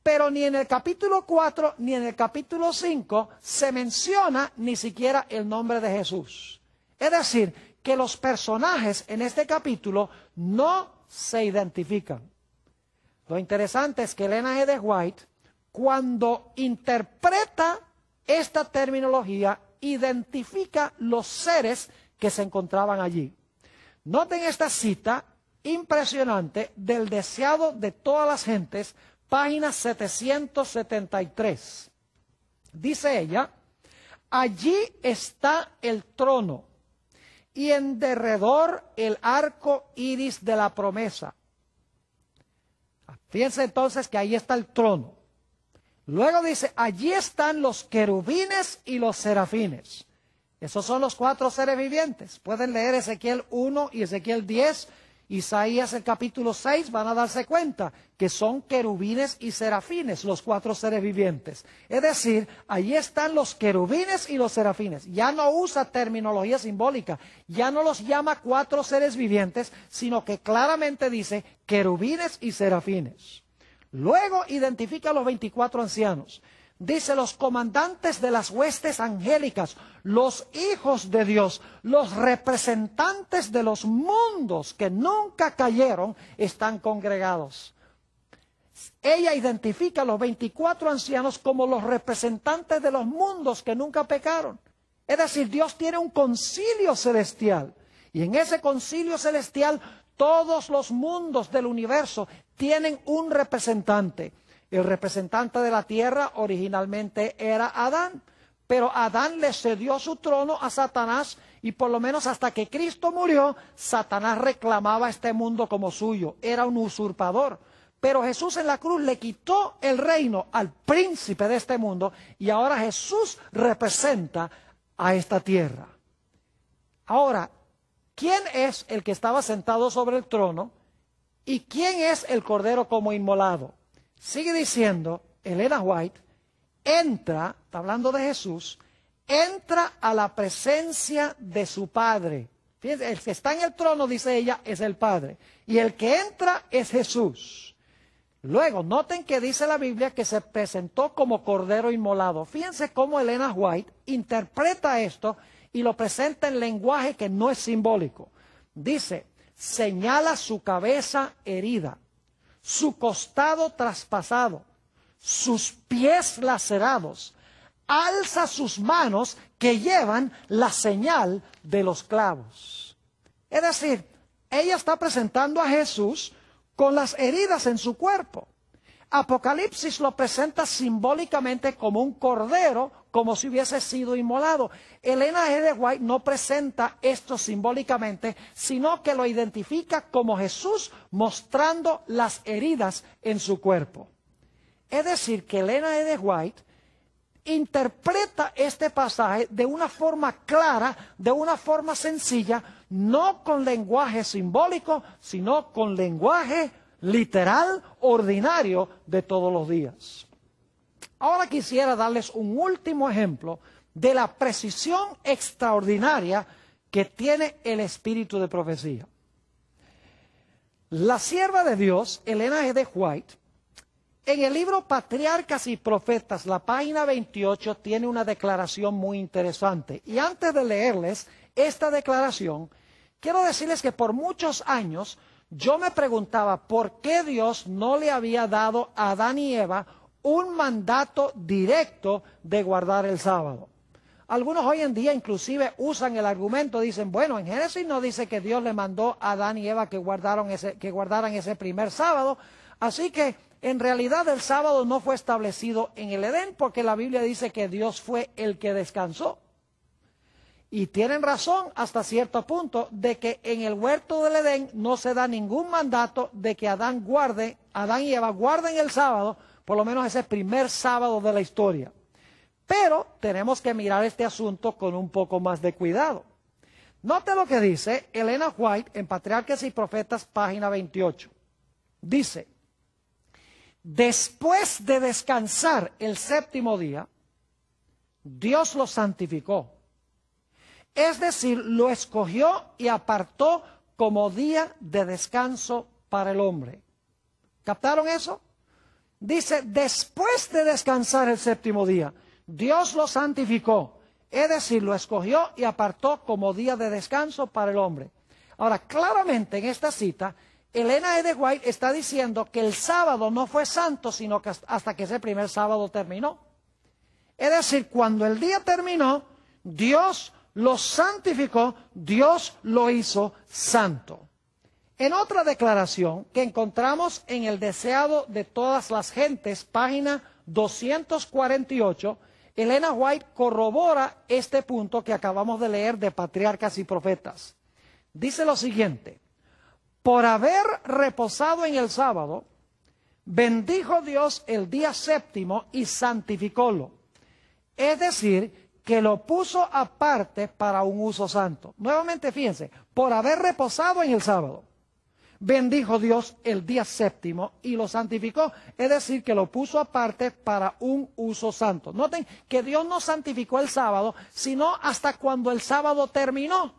pero ni en el capítulo 4 ni en el capítulo 5 se menciona ni siquiera el nombre de Jesús. Es decir, que los personajes en este capítulo no se identifican. Lo interesante es que Elena G. de White, cuando interpreta esta terminología, identifica los seres que se encontraban allí. Noten esta cita impresionante del deseado de todas las gentes, página 773. Dice ella, allí está el trono, y en derredor el arco iris de la promesa. Fíjense entonces que ahí está el trono. Luego dice, allí están los querubines y los serafines. Esos son los 4 seres vivientes. Pueden leer Ezequiel 1 y Ezequiel 10, Isaías el capítulo 6, van a darse cuenta que son querubines y serafines los 4 seres vivientes. Es decir, allí están los querubines y los serafines. Ya no usa terminología simbólica, ya no los llama 4 seres vivientes, sino que claramente dice querubines y serafines. Luego identifica a los 24 ancianos. Dice los comandantes de las huestes angélicas, los hijos de Dios, los representantes de los mundos que nunca cayeron, están congregados. Ella identifica a los 24 ancianos como los representantes de los mundos que nunca pecaron. Es decir, Dios tiene un concilio celestial Y en ese concilio celestial, todos los mundos del universo tienen un representante. El representante de la tierra originalmente era Adán, pero Adán le cedió su trono a Satanás y por lo menos hasta que Cristo murió, Satanás reclamaba este mundo como suyo, era un usurpador. Pero Jesús en la cruz le quitó el reino al príncipe de este mundo y ahora Jesús representa a esta tierra. Ahora, ¿quién es el que estaba sentado sobre el trono y quién es el cordero como inmolado? Sigue diciendo Elena White, entra, está hablando de Jesús, entra a la presencia de su Padre. Fíjense, el que está en el trono, dice ella, es el Padre. Y el que entra es Jesús. Luego, noten que dice la Biblia que se presentó como cordero inmolado. Fíjense cómo Elena White interpreta esto y lo presenta en lenguaje que no es simbólico. Dice, señala su cabeza herida, su costado traspasado, sus pies lacerados, alza sus manos que llevan la señal de los clavos. Es decir, ella está presentando a Jesús con las heridas en su cuerpo. Apocalipsis lo presenta simbólicamente como un cordero, como si hubiese sido inmolado. Elena G. White no presenta esto simbólicamente, sino que lo identifica como Jesús mostrando las heridas en su cuerpo. Es decir, que Elena G. White interpreta este pasaje de una forma clara, de una forma sencilla, no con lenguaje simbólico, sino con lenguaje literal, ordinario de todos los días. Ahora quisiera darles un último ejemplo de la precisión extraordinaria que tiene el espíritu de profecía. La sierva de Dios, Elena G. White, en el libro Patriarcas y Profetas, la página 28, tiene una declaración muy interesante. Y antes de leerles esta declaración, quiero decirles que por muchos años yo me preguntaba por qué Dios no le había dado a Adán y Eva un mandato directo de guardar el sábado. Algunos hoy en día inclusive usan el argumento, dicen, bueno, en Génesis no dice que Dios le mandó a Adán y Eva que guardaran ese primer sábado, así que en realidad el sábado no fue establecido en el Edén porque la Biblia dice que Dios fue el que descansó. Y tienen razón hasta cierto punto de que en el huerto del Edén no se da ningún mandato de que Adán y Eva guarden el sábado, por lo menos ese primer sábado de la historia. Pero tenemos que mirar este asunto con un poco más de cuidado. Note lo que dice Elena White en Patriarcas y Profetas, página 28. Dice, después de descansar el séptimo día, Dios lo santificó. Es decir, lo escogió y apartó como día de descanso para el hombre. ¿Captaron eso? Dice, después de descansar el séptimo día, Dios lo santificó. Es decir, lo escogió y apartó como día de descanso para el hombre. Ahora, claramente en esta cita, Elena G. White está diciendo que el sábado no fue santo, sino que hasta que ese primer sábado terminó. Es decir, cuando el día terminó, Dios lo santificó, Dios lo hizo santo. En otra declaración que encontramos en El Deseado de Todas las Gentes, página 248, Elena White corrobora este punto que acabamos de leer de Patriarcas y Profetas. Dice lo siguiente, por haber reposado en el sábado, bendijo Dios el día séptimo y santificólo. Es decir, que lo puso aparte para un uso santo. Nuevamente fíjense, por haber reposado en el sábado, bendijo Dios el día séptimo y lo santificó, es decir, que lo puso aparte para un uso santo. Noten que Dios no santificó el sábado, sino hasta cuando el sábado terminó.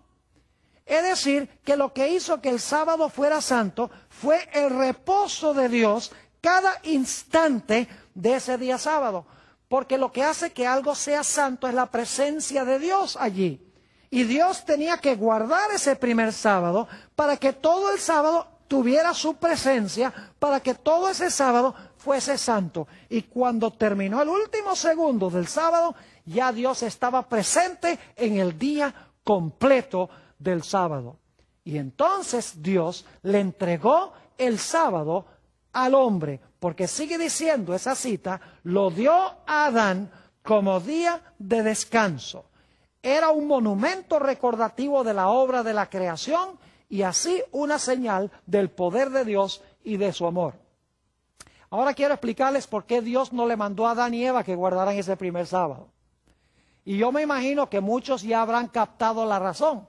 Es decir, que lo que hizo que el sábado fuera santo fue el reposo de Dios cada instante de ese día sábado. Porque lo que hace que algo sea santo es la presencia de Dios allí. Y Dios tenía que guardar ese primer sábado para que todo el sábado tuviera su presencia, para que todo ese sábado fuese santo. Y cuando terminó el último segundo del sábado, ya Dios estaba presente en el día completo del sábado. Y entonces Dios le entregó el sábado al hombre, porque sigue diciendo esa cita, lo dio a Adán como día de descanso. Era un monumento recordativo de la obra de la creación y así una señal del poder de Dios y de su amor. Ahora quiero explicarles por qué Dios no le mandó a Adán y Eva que guardaran ese primer sábado. Y yo me imagino que muchos ya habrán captado la razón.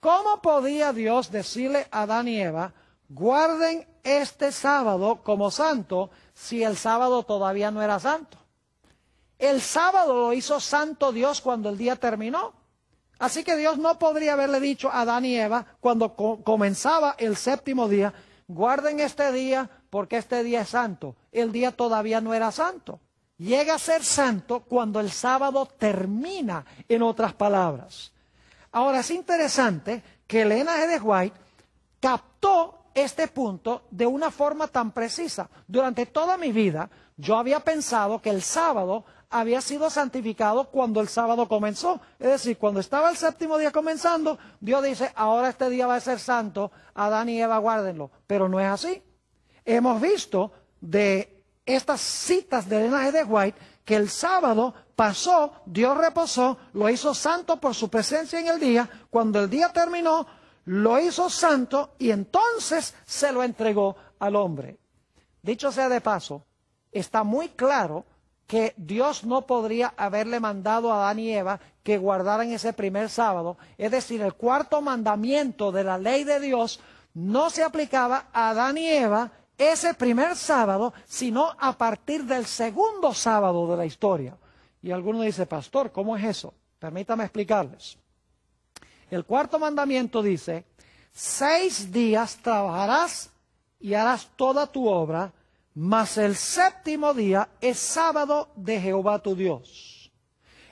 ¿Cómo podía Dios decirle a Adán y Eva, guarden este sábado como santo, si el sábado todavía no era santo? El sábado lo hizo santo Dios cuando el día terminó. Así que Dios no podría haberle dicho a Adán y Eva, cuando comenzaba el séptimo día, guarden este día porque este día es santo. El día todavía no era santo. Llega a ser santo cuando el sábado termina, en otras palabras. Ahora es interesante que Elena G. de White captó este punto de una forma tan precisa. Durante toda mi vida yo había pensado que el sábado había sido santificado cuando el sábado comenzó. Es decir, cuando estaba el séptimo día comenzando, Dios dice, ahora este día va a ser santo, Adán y Eva guárdenlo. Pero no es así. Hemos visto de estas citas de Elena G. de White que el sábado pasó, Dios reposó, lo hizo santo por su presencia en el día. Cuando el día terminó, lo hizo santo y entonces se lo entregó al hombre. Dicho sea de paso, está muy claro que Dios no podría haberle mandado a Adán y Eva que guardaran ese primer sábado. Es decir, el cuarto mandamiento de la ley de Dios no se aplicaba a Adán y Eva ese primer sábado, sino a partir del segundo sábado de la historia. Y alguno dice, pastor, ¿cómo es eso? Permítame explicarles. El cuarto mandamiento dice, 6 días trabajarás y harás toda tu obra, mas el séptimo día es sábado de Jehová tu Dios.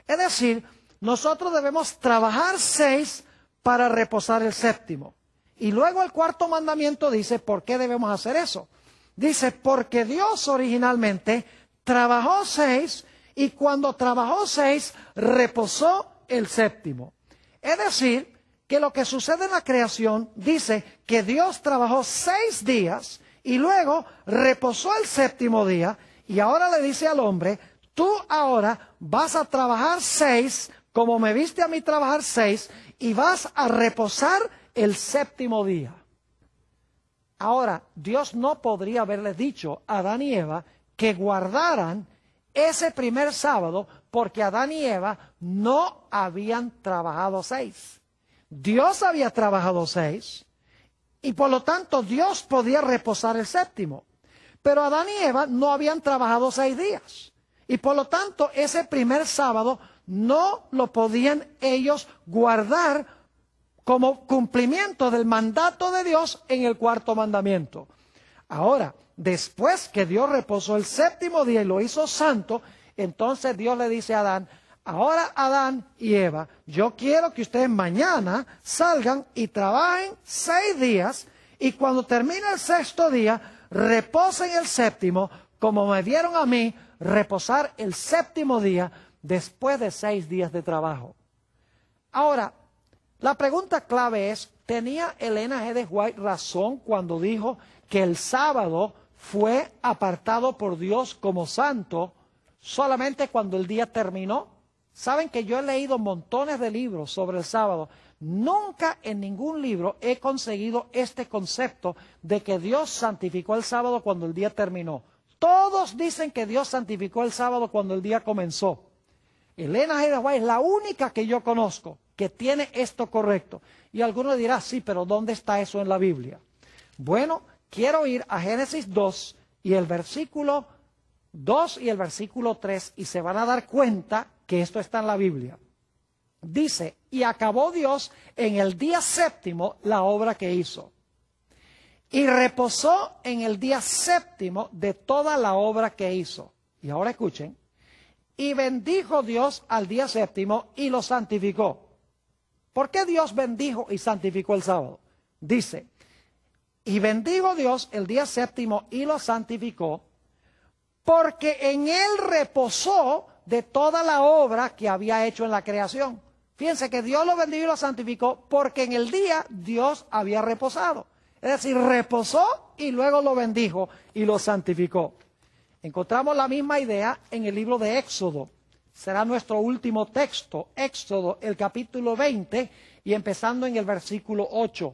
Es decir, nosotros debemos trabajar 6 para reposar el séptimo. Y luego el cuarto mandamiento dice, ¿por qué debemos hacer eso? Dice, porque Dios originalmente trabajó 6 y cuando trabajó 6, reposó el séptimo. Es decir, que lo que sucede en la creación dice que Dios trabajó 6 días y luego reposó el séptimo día y ahora le dice al hombre, tú ahora vas a trabajar 6, como me viste a mí trabajar 6, y vas a reposar el séptimo día. Ahora, Dios no podría haberles dicho a Adán y Eva que guardaran ese primer sábado porque Adán y Eva no habían trabajado 6. Dios había trabajado 6 y por lo tanto Dios podía reposar el séptimo. Pero Adán y Eva no habían trabajado 6 días y por lo tanto ese primer sábado no lo podían ellos guardar como cumplimiento del mandato de Dios en el cuarto mandamiento. Ahora, después que Dios reposó el séptimo día y lo hizo santo, entonces Dios le dice a Adán, ahora Adán y Eva, yo quiero que ustedes mañana salgan y trabajen 6 días y cuando termine el 6º día, reposen el séptimo, como me vieron a mí reposar el séptimo día después de 6 días de trabajo. Ahora, la pregunta clave es, ¿tenía Elena G. de White razón cuando dijo que el sábado fue apartado por Dios como santo solamente cuando el día terminó? Saben que yo he leído montones de libros sobre el sábado. Nunca en ningún libro he conseguido este concepto de que Dios santificó el sábado cuando el día terminó. Todos dicen que Dios santificó el sábado cuando el día comenzó. Elena G. de White es la única que yo conozco que tiene esto correcto. Y alguno dirá, sí, pero ¿dónde está eso en la Biblia? Bueno, quiero ir a Génesis 2 y el versículo 2 y el versículo 3 y se van a dar cuenta que esto está en la Biblia. Dice, y acabó Dios en el día séptimo la obra que hizo. Y reposó en el día séptimo de toda la obra que hizo. Y ahora escuchen. Y bendijo Dios al día séptimo y lo santificó. ¿Por qué Dios bendijo y santificó el sábado? Dice, y bendijo Dios el día séptimo y lo santificó, porque en él reposó de toda la obra que había hecho en la creación. Fíjense que Dios lo bendijo y lo santificó porque en el día Dios había reposado. Es decir, reposó y luego lo bendijo y lo santificó. Encontramos la misma idea en el libro de Éxodo. Será nuestro último texto, Éxodo, el capítulo 20 y empezando en el versículo 8.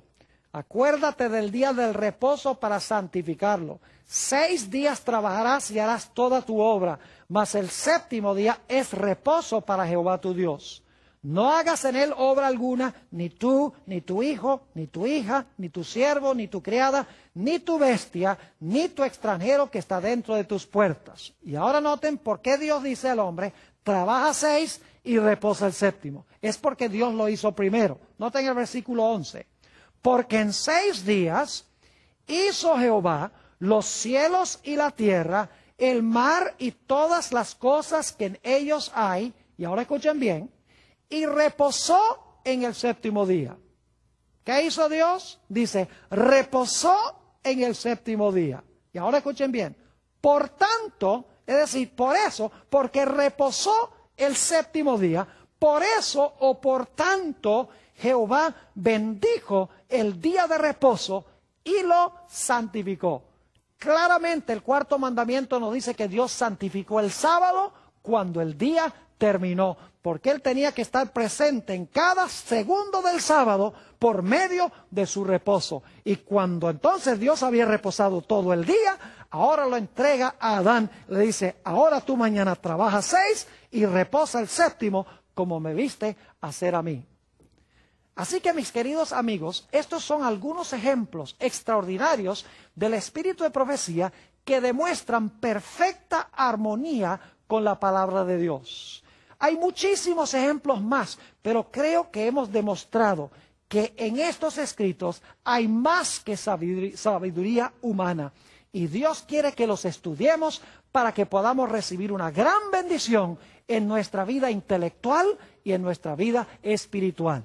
Acuérdate del día del reposo para santificarlo. 6 días trabajarás y harás toda tu obra, mas el 7º día es reposo para Jehová tu Dios. No hagas en él obra alguna, ni tú, ni tu hijo, ni tu hija, ni tu siervo, ni tu criada, ni tu bestia, ni tu extranjero que está dentro de tus puertas. Y ahora noten por qué Dios dice al hombre, trabaja 6 y reposa el 7º. Es porque Dios lo hizo primero. Noten el versículo 11. Porque en 6 días hizo Jehová los cielos y la tierra, el mar y todas las cosas que en ellos hay. Y ahora escuchen bien. Y reposó en el 7º día. ¿Qué hizo Dios? Dice, reposó en el 7º día. Y ahora escuchen bien. Por tanto, es decir, por eso, porque reposó el 7º día, por eso o por tanto Jehová bendijo el día de reposo y lo santificó. Claramente el 4º mandamiento nos dice que Dios santificó el sábado cuando el día terminó, porque Él tenía que estar presente en cada segundo del sábado por medio de su reposo. Y cuando entonces Dios había reposado todo el día, ahora lo entrega a Adán. Le dice, ahora tú mañana trabajas 6 y reposa el 7º como me viste hacer a mí. Así que mis queridos amigos, estos son algunos ejemplos extraordinarios del espíritu de profecía que demuestran perfecta armonía con la palabra de Dios. Hay muchísimos ejemplos más, pero creo que hemos demostrado que en estos escritos hay más que sabiduría humana. Y Dios quiere que los estudiemos para que podamos recibir una gran bendición en nuestra vida intelectual y en nuestra vida espiritual.